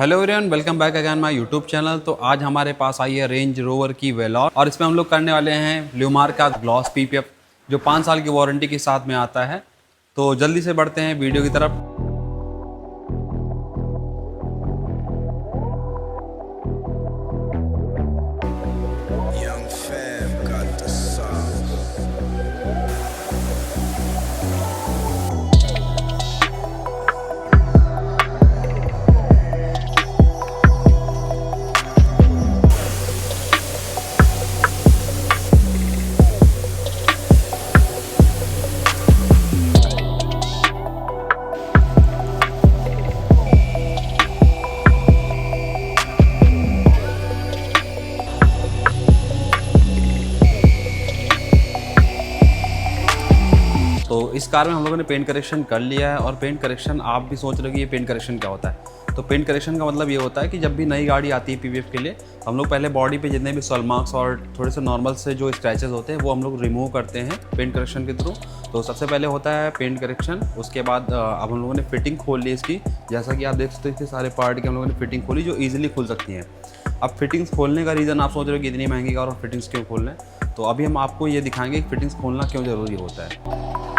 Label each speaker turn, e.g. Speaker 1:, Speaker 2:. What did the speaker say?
Speaker 1: Hello everyone, welcome back again my YouTube channel. तो आज हमारे पास आई है रेंज रोवर की वेलॉर और इसमें हम लोग करने वाले हैं ल्यूमार का ग्लॉस पीपीएफ जो 5 साल की वारंटी के साथ में आता है। तो जल्दी से बढ़ते हैं वीडियो की तरफ। तो इस कार में हम लोगों ने पेंट करेक्शन कर लिया है। और पेंट करेक्शन आप भी सोच रहे हो कि ये पेंट करेक्शन क्या होता है। तो पेंट करेक्शन का मतलब ये होता है कि जब भी नई गाड़ी आती है पीपीएफ के लिए, हम लोग पहले बॉडी पे जितने भी सॉल मार्क्स और थोड़े से नॉर्मल से जो स्क्रैचेस होते हैं वो हम लोग रिमूव करते हैं पेंट करेक्शन के थ्रू। तो सबसे पहले होता है पेंट करेक्शन। उसके बाद अब हम लोगों ने फिटिंग खोल ली इसकी। जैसा कि आप देख सकते हैं सारे पार्ट की हम लोगों ने फिटिंग खोली जो ईजिली खुल सकती हैं। अब फिटिंग्स खोलने का रीज़न आप सोच रहे हो कि इतनी महंगी कार और फिटिंग्स क्यों खोलना है। तो अभी हम आपको ये दिखाएंगे कि फिटिंग्स खोलना क्यों ज़रूरी होता है।